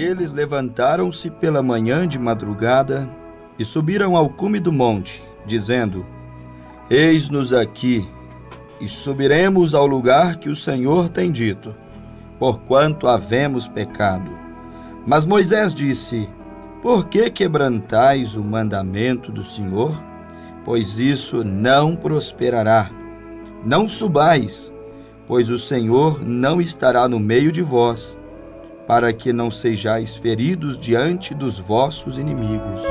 eles levantaram-se pela manhã de madrugada e subiram ao cume do monte, dizendo: Eis-nos aqui, e subiremos ao lugar que o Senhor tem dito, porquanto havemos pecado. Mas Moisés disse: Por que quebrantais o mandamento do Senhor? Pois isso não prosperará. Não subais, pois o Senhor não estará no meio de vós, para que não sejais feridos diante dos vossos inimigos.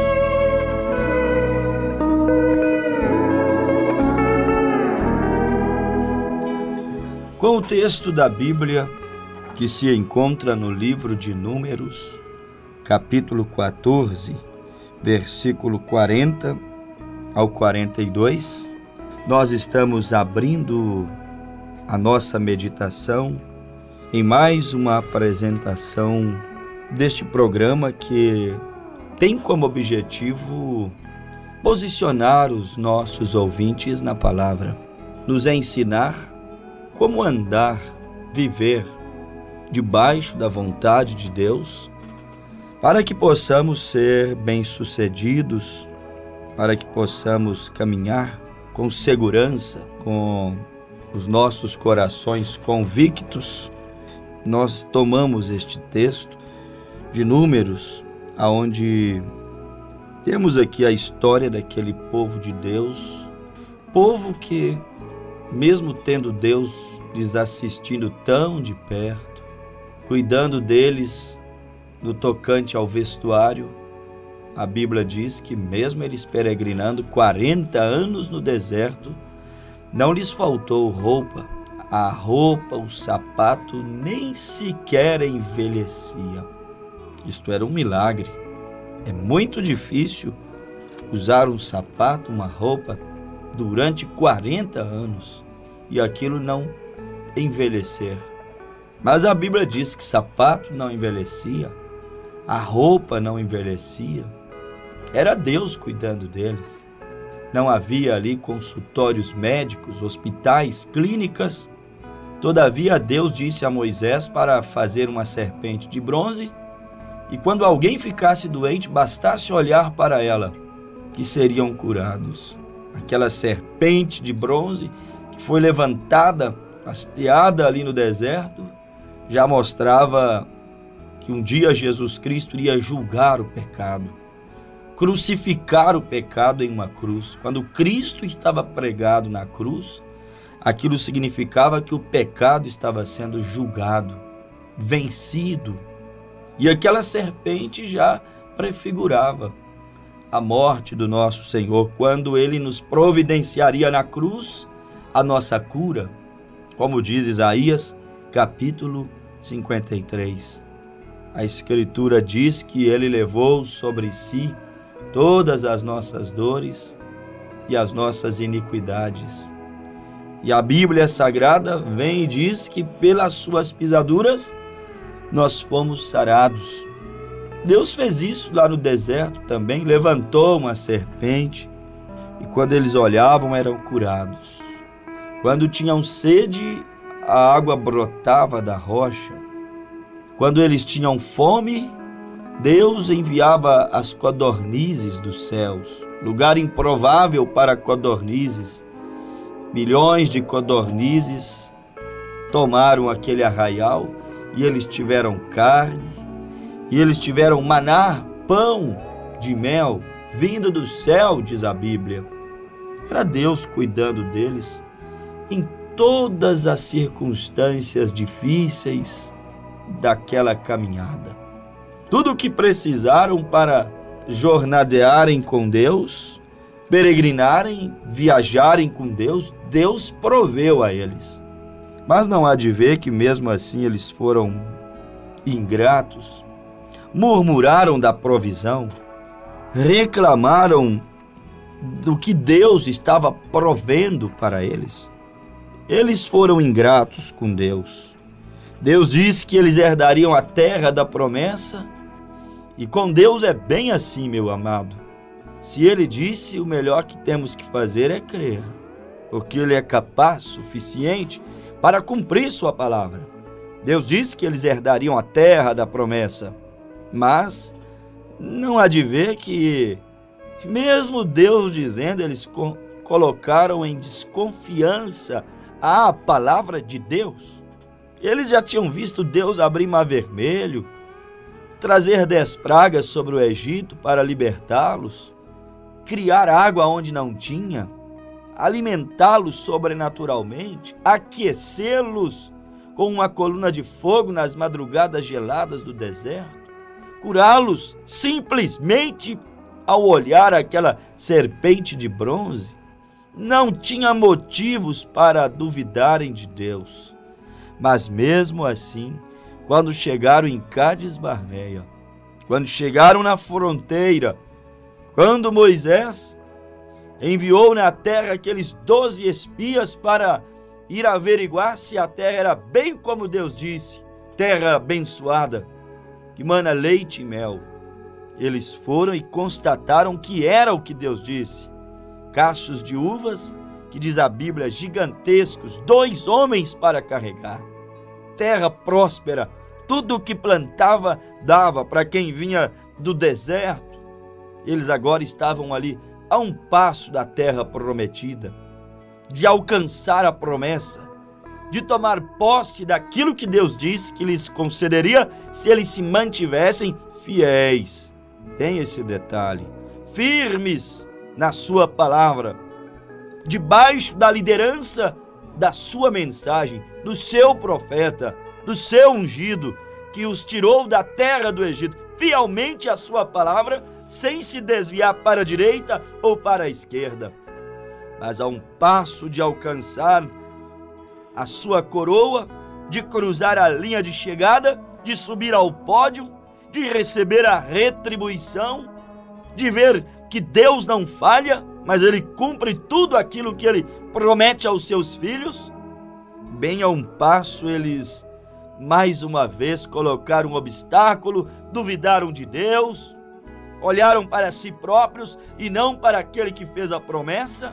Com o texto da Bíblia que se encontra no livro de Números, capítulo 14, versículo 40 ao 42, nós estamos abrindo a nossa meditação em mais uma apresentação deste programa que tem como objetivo posicionar os nossos ouvintes na palavra, nos ensinar como andar, viver debaixo da vontade de Deus, para que possamos ser bem-sucedidos, para que possamos caminhar com segurança, com os nossos corações convictos. Nós tomamos este texto de Números, aonde temos aqui a história daquele povo de Deus, povo que, mesmo tendo Deus lhes assistindo tão de perto, cuidando deles no tocante ao vestuário, a Bíblia diz que mesmo eles peregrinando 40 anos no deserto, não lhes faltou roupa. A roupa, o sapato nem sequer envelhecia. Isto era um milagre. É muito difícil usar um sapato, uma roupa durante 40 anos e aquilo não envelhecer. Mas a Bíblia diz que sapato não envelhecia, a roupa não envelhecia. Era Deus cuidando deles. Não havia ali consultórios médicos, hospitais, clínicas. Todavia Deus disse a Moisés para fazer uma serpente de bronze, e quando alguém ficasse doente, bastasse olhar para ela, que seriam curados. Aquela serpente de bronze que foi levantada, hasteada ali no deserto, já mostrava que um dia Jesus Cristo iria julgar o pecado, crucificar o pecado em uma cruz. Quando Cristo estava pregado na cruz, aquilo significava que o pecado estava sendo julgado, vencido. E aquela serpente já prefigurava a morte do nosso Senhor, quando Ele nos providenciaria na cruz a nossa cura, como diz Isaías, capítulo 53. A Escritura diz que Ele levou sobre si todas as nossas dores e as nossas iniquidades. E a Bíblia Sagrada vem e diz que pelas suas pisaduras nós fomos sarados. Deus fez isso lá no deserto também, levantou uma serpente e quando eles olhavam eram curados. Quando tinham sede, a água brotava da rocha. Quando eles tinham fome, Deus enviava as codornizes dos céus, lugar improvável para codornizes. Milhões de codornizes tomaram aquele arraial e eles tiveram carne, e eles tiveram maná, pão de mel, vindo do céu, diz a Bíblia. Era Deus cuidando deles em todas as circunstâncias difíceis daquela caminhada. Tudo o que precisaram para jornadearem com Deus, peregrinarem, viajarem com Deus, Deus proveu a eles. Mas não há de ver que mesmo assim eles foram ingratos, murmuraram da provisão, reclamaram do que Deus estava provendo para eles. Eles foram ingratos com Deus. Deus disse que eles herdariam a terra da promessa, e com Deus é bem assim, meu amado. Se Ele disse, o melhor que temos que fazer é crer, porque Ele é capaz, suficiente, para cumprir sua palavra. Deus disse que eles herdariam a terra da promessa. Mas não há de ver que, mesmo Deus dizendo, eles colocaram em desconfiança a palavra de Deus. Eles já tinham visto Deus abrir mar vermelho, trazer 10 pragas sobre o Egito para libertá-los, criar água onde não tinha, alimentá-los sobrenaturalmente, aquecê-los com uma coluna de fogo nas madrugadas geladas do deserto, curá-los simplesmente ao olhar aquela serpente de bronze. Não tinha motivos para duvidarem de Deus. Mas mesmo assim, quando chegaram em Cádiz Barneia, quando chegaram na fronteira, quando Moisés enviou na terra aqueles 12 espias para ir averiguar se a terra era bem como Deus disse, terra abençoada, que mana leite e mel. Eles foram e constataram que era o que Deus disse. Cachos de uvas, que diz a Bíblia, gigantescos, 2 homens para carregar. Terra próspera, tudo o que plantava dava para quem vinha do deserto. Eles agora estavam ali a um passo da terra prometida, de alcançar a promessa, de tomar posse daquilo que Deus disse que lhes concederia se eles se mantivessem fiéis. Tem esse detalhe, firmes na sua palavra, debaixo da liderança da sua mensagem, do seu profeta, do seu ungido, que os tirou da terra do Egito, fielmente a sua palavra, sem se desviar para a direita ou para a esquerda. Mas a um passo de alcançar a sua coroa, de cruzar a linha de chegada, de subir ao pódio, de receber a retribuição, de ver que Deus não falha, mas Ele cumpre tudo aquilo que Ele promete aos seus filhos, bem a um passo eles mais uma vez colocaram um obstáculo, duvidaram de Deus, olharam para si próprios e não para aquele que fez a promessa.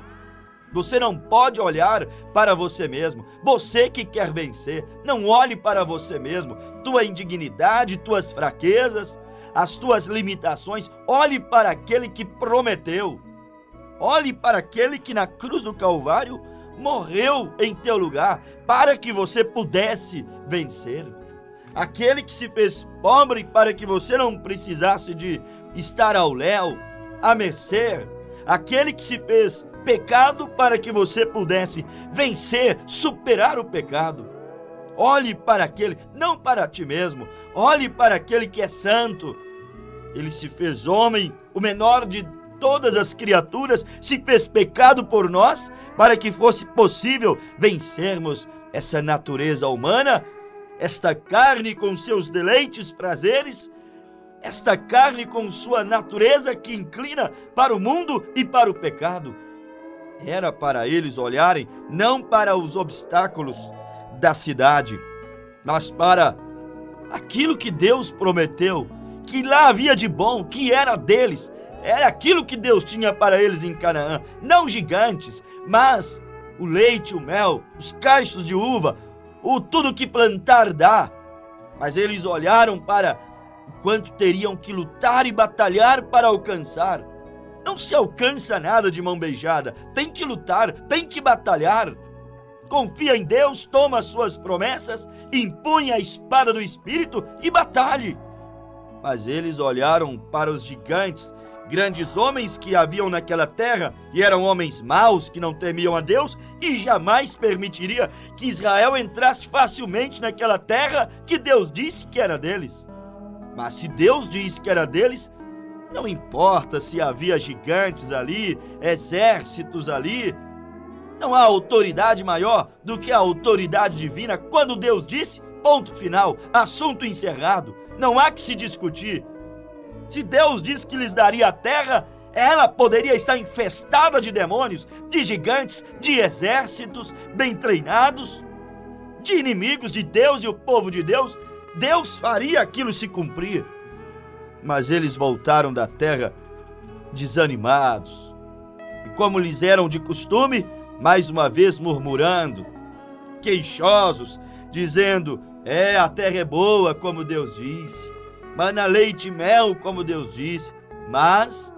Você não pode olhar para você mesmo. Você que quer vencer, não olhe para você mesmo, tua indignidade, tuas fraquezas, as tuas limitações. Olhe para aquele que prometeu. Olhe para aquele que na cruz do Calvário morreu em teu lugar para que você pudesse vencer. Aquele que se fez pobre para que você não precisasse de estar ao léu, a mercê. Aquele que se fez pecado para que você pudesse vencer, superar o pecado. Olhe para aquele, não para ti mesmo, olhe para aquele que é santo. Ele se fez homem, o menor de todas as criaturas, se fez pecado por nós, para que fosse possível vencermos essa natureza humana, esta carne com seus deleites, prazeres, esta carne com sua natureza que inclina para o mundo e para o pecado. Era para eles olharem não para os obstáculos da cidade, mas para aquilo que Deus prometeu, que lá havia de bom, que era deles. Era aquilo que Deus tinha para eles em Canaã, não gigantes, mas o leite, o mel, os cachos de uva, o tudo que plantar dá. Mas eles olharam para o quanto teriam que lutar e batalhar para alcançar. Não se alcança nada de mão beijada, tem que lutar, tem que batalhar. Confia em Deus, toma as suas promessas, impõe a espada do Espírito e batalhe. Mas eles olharam para os gigantes, grandes homens que haviam naquela terra, e eram homens maus que não temiam a Deus, e jamais permitiria que Israel entrasse facilmente naquela terra que Deus disse que era deles. Mas se Deus disse que era deles, não importa se havia gigantes ali, exércitos ali, não há autoridade maior do que a autoridade divina. Quando Deus disse, ponto final, assunto encerrado, não há que se discutir. Se Deus disse que lhes daria a terra, ela poderia estar infestada de demônios, de gigantes, de exércitos bem treinados, de inimigos de Deus e o povo de Deus. Deus faria aquilo se cumprir. Mas eles voltaram da terra desanimados. E como lhes eram de costume, mais uma vez murmurando, queixosos, dizendo, a terra é boa, como Deus disse. mana, leite e mel, como Deus diz, mas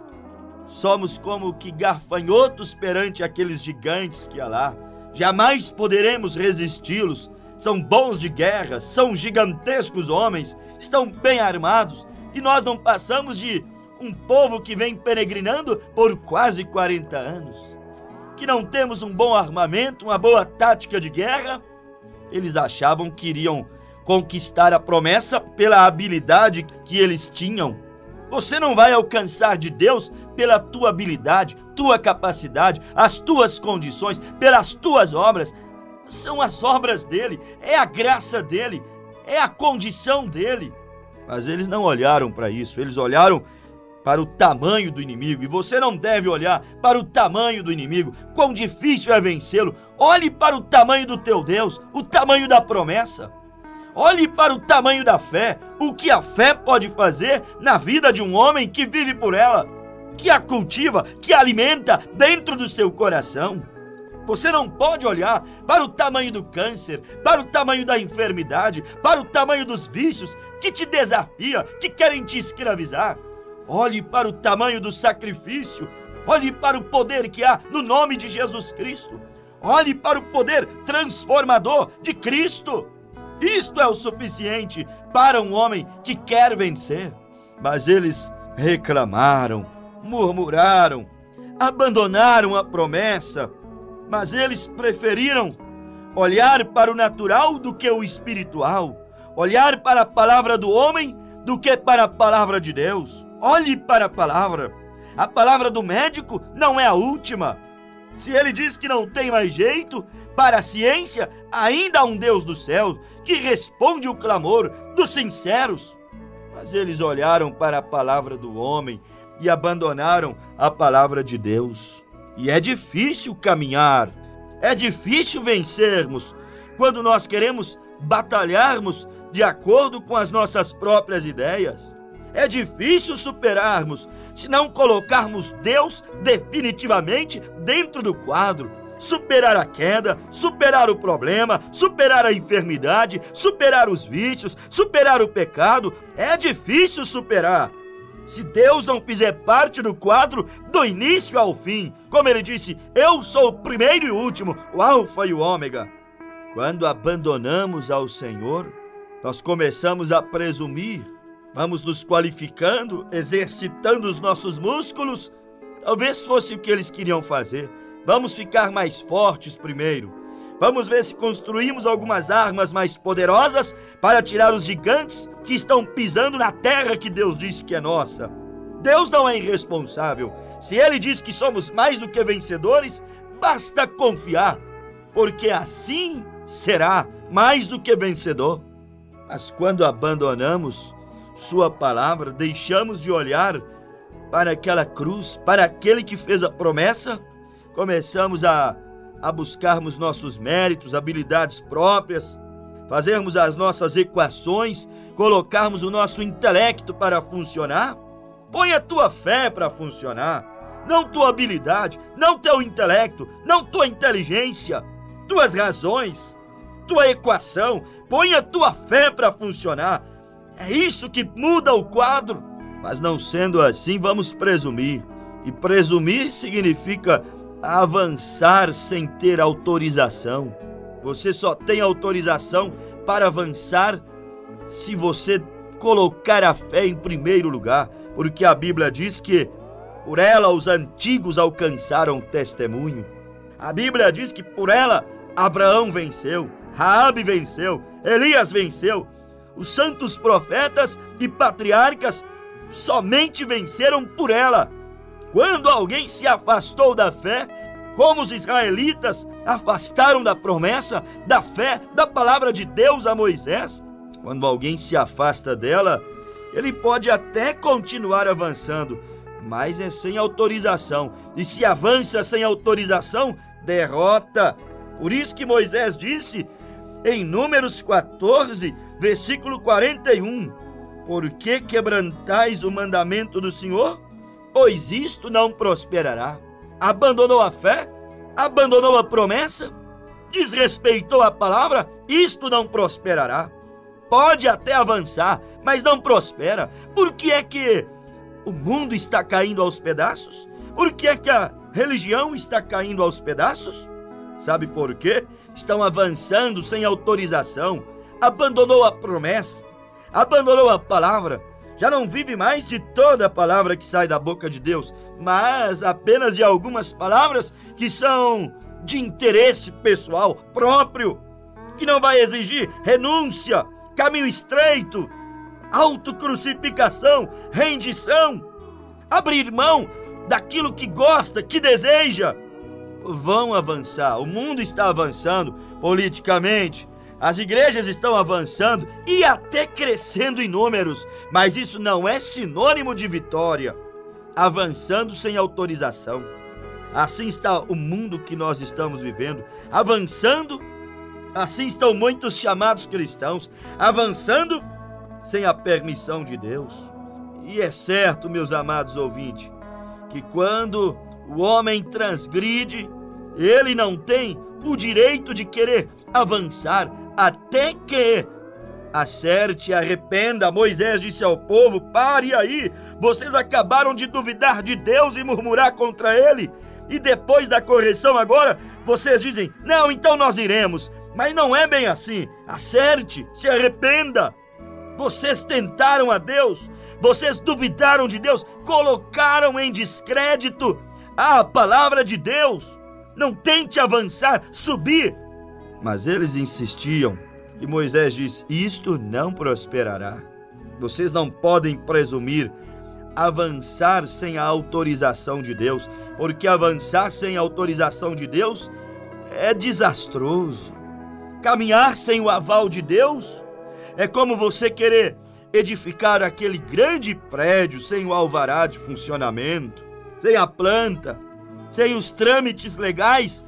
somos como que gafanhotos perante aqueles gigantes que há lá. Jamais poderemos resisti-los. São bons de guerra, são gigantescos homens, estão bem armados, e nós não passamos de um povo que vem peregrinando por quase 40 anos, que não temos um bom armamento, uma boa tática de guerra. Eles achavam que iriam conquistar a promessa pela habilidade que eles tinham. Você não vai alcançar de Deus pela tua habilidade, tua capacidade, as tuas condições, pelas tuas obras. São as obras dele, é a graça dele, é a condição dele. Mas eles não olharam para isso, eles olharam para o tamanho do inimigo. E você não deve olhar para o tamanho do inimigo, quão difícil é vencê-lo. Olhe para o tamanho do teu Deus, o tamanho da promessa. Olhe para o tamanho da fé, o que a fé pode fazer na vida de um homem que vive por ela, que a cultiva, que a alimenta dentro do seu coração. Você não pode olhar para o tamanho do câncer, para o tamanho da enfermidade, para o tamanho dos vícios que te desafia, que querem te escravizar. Olhe para o tamanho do sacrifício, olhe para o poder que há no nome de Jesus Cristo. Olhe para o poder transformador de Cristo. Isto é o suficiente para um homem que quer vencer. Mas eles reclamaram, murmuraram, abandonaram a promessa. Mas eles preferiram olhar para o natural do que o espiritual, olhar para a palavra do homem do que para a palavra de Deus. Olhe para a palavra do médico não é a última. Se ele diz que não tem mais jeito, para a ciência ainda há um Deus do céu que responde o clamor dos sinceros. Mas eles olharam para a palavra do homem e abandonaram a palavra de Deus. E é difícil caminhar, é difícil vencermos quando nós queremos batalharmos de acordo com as nossas próprias ideias. É difícil superarmos se não colocarmos Deus definitivamente dentro do quadro. Superar a queda, superar o problema, superar a enfermidade, superar os vícios, superar o pecado. É difícil superar se Deus não fizer parte do quadro do início ao fim. Como ele disse, eu sou o primeiro e o último, o alfa e o ômega. Quando abandonamos ao Senhor, nós começamos a presumir, vamos nos qualificando, exercitando os nossos músculos. Talvez fosse o que eles queriam fazer. Vamos ficar mais fortes primeiro. Vamos ver se construímos algumas armas mais poderosas para tirar os gigantes que estão pisando na terra que Deus disse que é nossa. Deus não é irresponsável. Se Ele diz que somos mais do que vencedores, basta confiar, porque assim será mais do que vencedor. Mas quando abandonamos Sua palavra, deixamos de olhar para aquela cruz, para aquele que fez a promessa, começamos a buscarmos nossos méritos, habilidades próprias, fazermos as nossas equações, colocarmos o nosso intelecto para funcionar. Põe a tua fé para funcionar, não tua habilidade, não teu intelecto, não tua inteligência, tuas razões, tua equação. Põe a tua fé para funcionar. É isso que muda o quadro. Mas não sendo assim, vamos presumir. E presumir significa avançar sem ter autorização. Você só tem autorização para avançar se você colocar a fé em primeiro lugar, porque a Bíblia diz que por ela os antigos alcançaram testemunho. A Bíblia diz que por ela Abraão venceu, Raabe venceu, Elias venceu. Os santos profetas e patriarcas somente venceram por ela. Quando alguém se afastou da fé, como os israelitas afastaram da promessa, da fé, da palavra de Deus a Moisés, quando alguém se afasta dela, ele pode até continuar avançando, mas é sem autorização. E se avança sem autorização, derrota. Por isso que Moisés disse em Números 14, versículo 41, por que quebrantais o mandamento do Senhor? Pois isto não prosperará. Abandonou a fé? Abandonou a promessa? Desrespeitou a palavra? Isto não prosperará. pode até avançar, mas não prospera. Por que é que o mundo está caindo aos pedaços? Por que é que a religião está caindo aos pedaços? Sabe por quê? Estão avançando sem autorização, abandonou a promessa, abandonou a palavra, já não vive mais de toda a palavra que sai da boca de Deus, mas apenas de algumas palavras que são de interesse pessoal próprio, que não vai exigir renúncia, caminho estreito, autocrucificação, rendição, abrir mão daquilo que gosta, que deseja. Vão avançar, o mundo está avançando politicamente, as igrejas estão avançando e até crescendo em números, mas isso não é sinônimo de vitória. Avançando sem autorização. Assim está o mundo que nós estamos vivendo, avançando. Assim estão muitos chamados cristãos, avançando sem a permissão de Deus. E é certo, meus amados ouvintes, que quando o homem transgride, ele não tem o direito de querer avançar até que acerte e arrependa. Moisés disse ao povo: pare aí, vocês acabaram de duvidar de Deus e murmurar contra ele, e depois da correção agora, vocês dizem: não, então nós iremos. Mas não é bem assim. Acerte, se arrependa. Vocês tentaram a Deus, vocês duvidaram de Deus, colocaram em descrédito a palavra de Deus. Não tente avançar, subir. Mas eles insistiam, e Moisés disse: isto não prosperará. Vocês não podem presumir avançar sem a autorização de Deus, porque avançar sem a autorização de Deus é desastroso. Caminhar sem o aval de Deus é como você querer edificar aquele grande prédio sem o alvará de funcionamento, sem a planta, sem os trâmites legais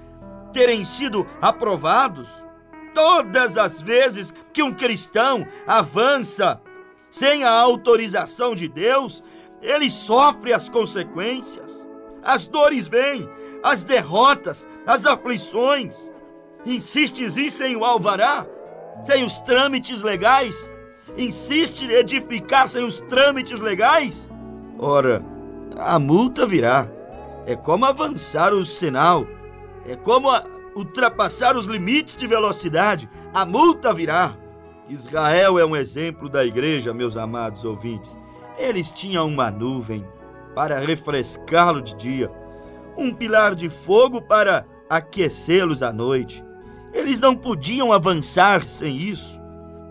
terem sido aprovados. Todas as vezes que um cristão avança sem a autorização de Deus, ele sofre as consequências. As dores vêm, as derrotas, as aflições. Insistes em ir sem o alvará, sem os trâmites legais? Insiste em edificar sem os trâmites legais? Ora, a multa virá. É como avançar o sinal, é como ultrapassar os limites de velocidade. A multa virá. Israel é um exemplo da igreja, meus amados ouvintes. Eles tinham uma nuvem para refrescá-lo de dia, um pilar de fogo para aquecê-los à noite. Eles não podiam avançar sem isso,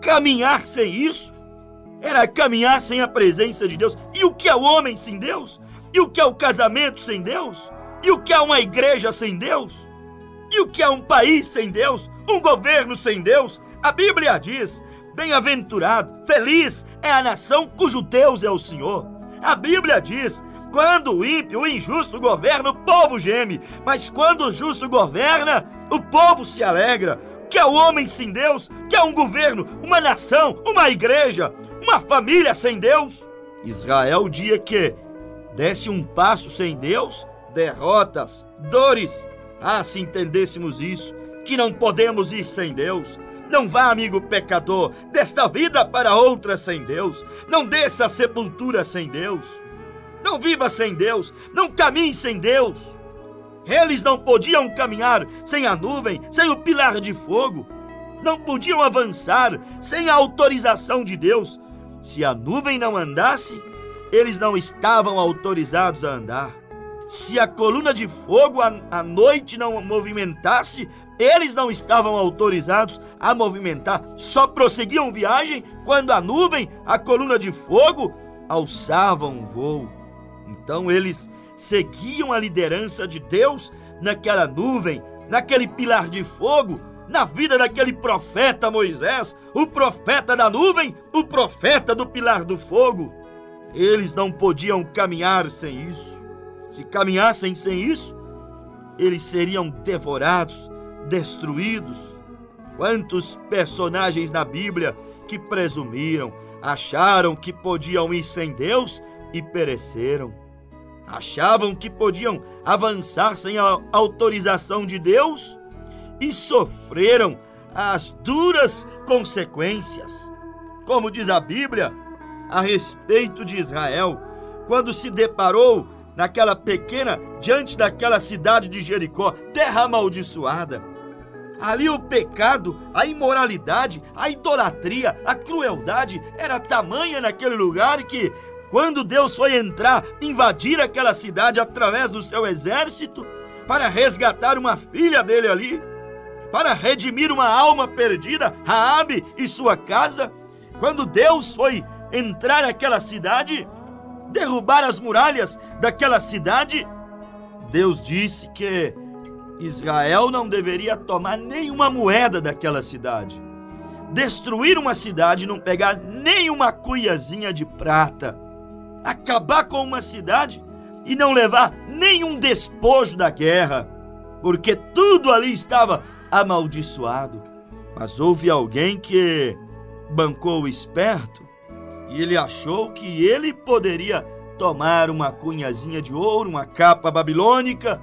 caminhar sem isso. Era caminhar sem a presença de Deus. E o que é o homem sem Deus? E o que é o casamento sem Deus? E o que é uma igreja sem Deus? E o que é um país sem Deus? Um governo sem Deus? A Bíblia diz: bem-aventurado, feliz é a nação cujo Deus é o Senhor. A Bíblia diz: quando o ímpio, o injusto governa, o povo geme, mas quando o justo governa, o povo se alegra. Que é o homem sem Deus? Que é um governo, uma nação, uma igreja, uma família sem Deus? Israel, o dia que desse um passo sem Deus, derrotas, dores. Ah, se entendêssemos isso, que não podemos ir sem Deus. Não vá, amigo pecador, desta vida para outra sem Deus. Não desça a sepultura sem Deus. Não viva sem Deus, não caminhe sem Deus. Eles não podiam caminhar sem a nuvem, sem o pilar de fogo. Não podiam avançar sem a autorização de Deus. Se a nuvem não andasse, eles não estavam autorizados a andar. Se a coluna de fogo à noite não movimentasse, eles não estavam autorizados a movimentar. Só prosseguiam viagem quando a nuvem, a coluna de fogo, alçavam o voo. Então eles seguiam a liderança de Deus naquela nuvem, naquele pilar de fogo, na vida daquele profeta Moisés, o profeta da nuvem, o profeta do pilar do fogo. Eles não podiam caminhar sem isso. Se caminhassem sem isso, eles seriam devorados, destruídos. Quantos personagens na Bíblia que presumiram, acharam que podiam ir sem Deus e pereceram. Achavam que podiam avançar sem a autorização de Deus e sofreram as duras consequências. como diz a Bíblia, a respeito de Israel, quando se deparou diante daquela cidade de Jericó, terra amaldiçoada. Ali o pecado, a imoralidade, a idolatria, a crueldade era tamanha naquele lugar que, quando Deus foi invadir aquela cidade através do seu exército, para resgatar uma filha dele ali, para redimir uma alma perdida, Raabe e sua casa, quando Deus foi entrar naquela cidade, derrubar as muralhas daquela cidade, Deus disse que Israel não deveria tomar nenhuma moeda daquela cidade, destruir uma cidade, não pegar nenhuma cuiazinha de prata, acabar com uma cidade e não levar nenhum despojo da guerra, porque tudo ali estava amaldiçoado. Mas houve alguém que bancou o esperto e ele achou que ele poderia tomar uma cunhazinha de ouro, uma capa babilônica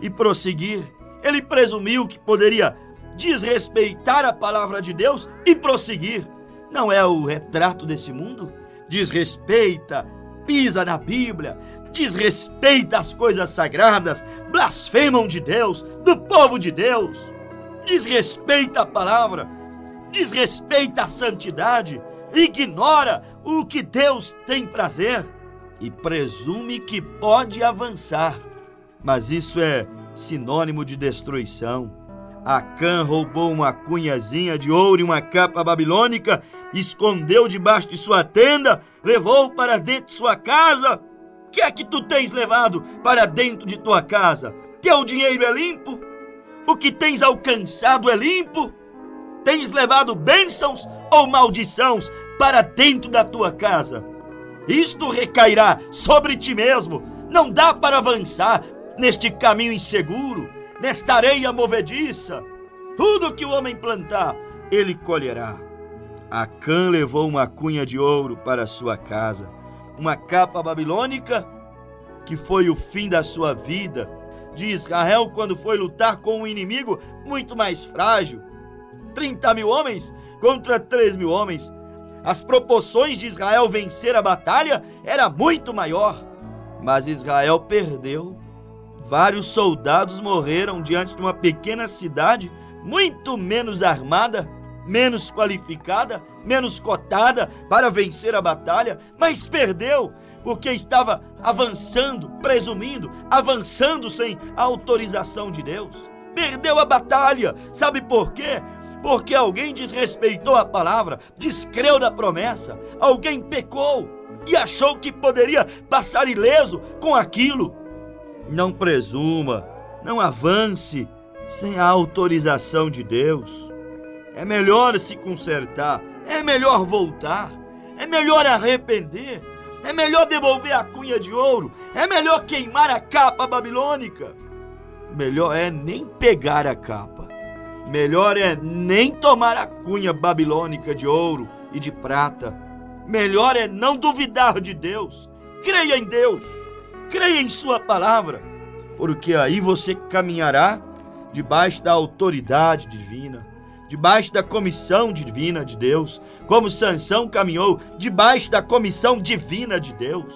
e prosseguir. Ele presumiu que poderia desrespeitar a palavra de Deus e prosseguir. Não é o retrato desse mundo? Desrespeita, pisa na Bíblia, desrespeita as coisas sagradas, blasfemam de Deus, do povo de Deus, desrespeita a palavra, desrespeita a santidade, ignora o que Deus tem prazer e presume que pode avançar. Mas isso é sinônimo de destruição. Acã roubou uma cunhazinha de ouro e uma capa babilônica, escondeu debaixo de sua tenda, levou para dentro de sua casa. O que é que tu tens levado para dentro de tua casa? Teu dinheiro é limpo? O que tens alcançado é limpo? Tens levado bênçãos ou maldições para dentro da tua casa? Isto recairá sobre ti mesmo. Não dá para avançar neste caminho inseguro, nesta areia movediça. Tudo que o homem plantar, ele colherá. Acã levou uma cunha de ouro para sua casa, uma capa babilônica, que foi o fim da sua vida, de Israel quando foi lutar com um inimigo muito mais frágil. 30.000 homens contra 3.000 homens. As proporções de Israel vencer a batalha era muito maior, mas Israel perdeu. Vários soldados morreram diante de uma pequena cidade, muito menos armada, menos qualificada, menos cotada para vencer a batalha, mas perdeu, porque estava avançando, presumindo, avançando sem a autorização de Deus. Perdeu a batalha. Sabe por quê? Porque alguém desrespeitou a palavra, descreu da promessa, alguém pecou e achou que poderia passar ileso com aquilo. Não presuma, não avance sem a autorização de Deus. É melhor se consertar, é melhor voltar, é melhor arrepender, é melhor devolver a cunha de ouro, é melhor queimar a capa babilônica. Melhor é nem pegar a capa, melhor é nem tomar a cunha babilônica de ouro e de prata. Melhor é não duvidar de Deus. Creia em Deus, creia em sua palavra, porque aí você caminhará debaixo da autoridade divina, debaixo da comissão divina de Deus, como Sansão caminhou debaixo da comissão divina de Deus.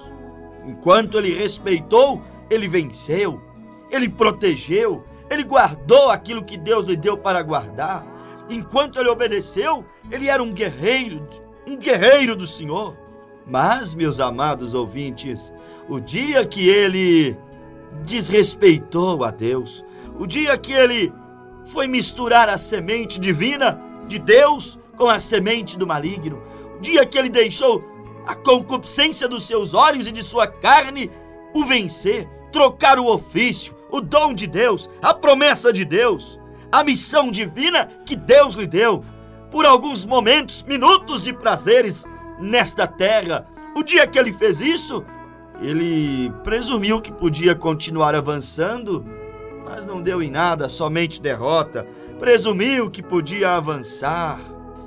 Enquanto ele respeitou, ele venceu, ele protegeu, ele guardou aquilo que Deus lhe deu para guardar. Enquanto ele obedeceu, ele era um guerreiro do Senhor. Mas, meus amados ouvintes, o dia que ele desrespeitou a Deus, o dia que ele foi misturar a semente divina de Deus com a semente do maligno, o dia que ele deixou a concupiscência dos seus olhos e de sua carne o vencer, trocar o ofício, o dom de Deus, a promessa de Deus, a missão divina que Deus lhe deu, por alguns momentos, minutos de prazeres nesta terra. O dia que ele fez isso, ele presumiu que podia continuar avançando, mas não deu em nada, somente derrota. Presumiu que podia avançar,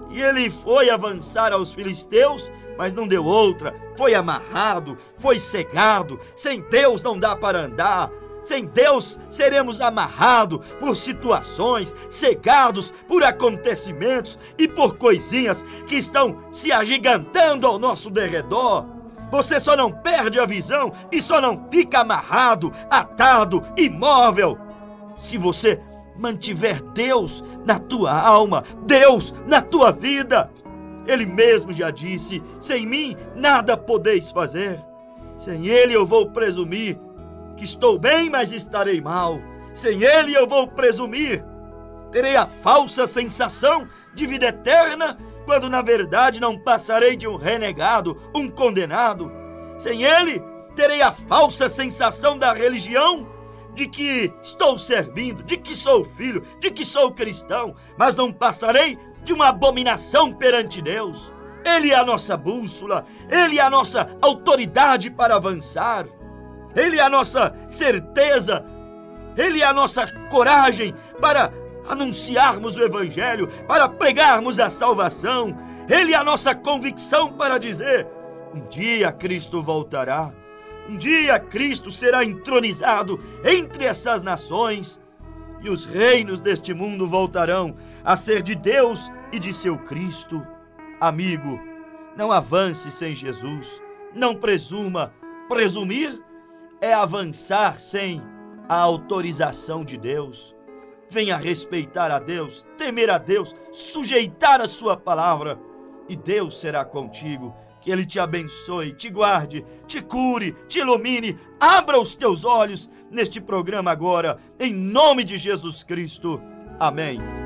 e ele foi avançar aos filisteus, mas não deu outra. Foi amarrado, foi cegado. Sem Deus não dá para andar, Sem Deus, seremos amarrados por situações, cegados por acontecimentos e por coisinhas que estão se agigantando ao nosso derredor. Você só não perde a visão e só não fica amarrado, atado, imóvel, se você mantiver Deus na tua alma, Deus na tua vida. Ele mesmo já disse: sem mim nada podeis fazer. Sem Ele eu vou presumir que estou bem, mas estarei mal. Sem Ele eu vou presumir, terei a falsa sensação de vida eterna, quando na verdade não passarei de um renegado, um condenado. Sem Ele, terei a falsa sensação da religião, de que estou servindo, de que sou filho, de que sou cristão, mas não passarei de uma abominação perante Deus. Ele é a nossa bússola, Ele é a nossa autoridade para avançar, Ele é a nossa certeza, Ele é a nossa coragem para anunciarmos o Evangelho, para pregarmos a salvação. Ele é a nossa convicção para dizer: um dia Cristo voltará, um dia Cristo será entronizado entre essas nações e os reinos deste mundo voltarão a ser de Deus e de seu Cristo. Amigo, não avance sem Jesus, não presuma. Presumir é avançar sem a autorização de Deus. Venha respeitar a Deus, temer a Deus, sujeitar a sua palavra, e Deus será contigo. Que Ele te abençoe, te guarde, te cure, te ilumine. Abra os teus olhos neste programa agora, em nome de Jesus Cristo. Amém.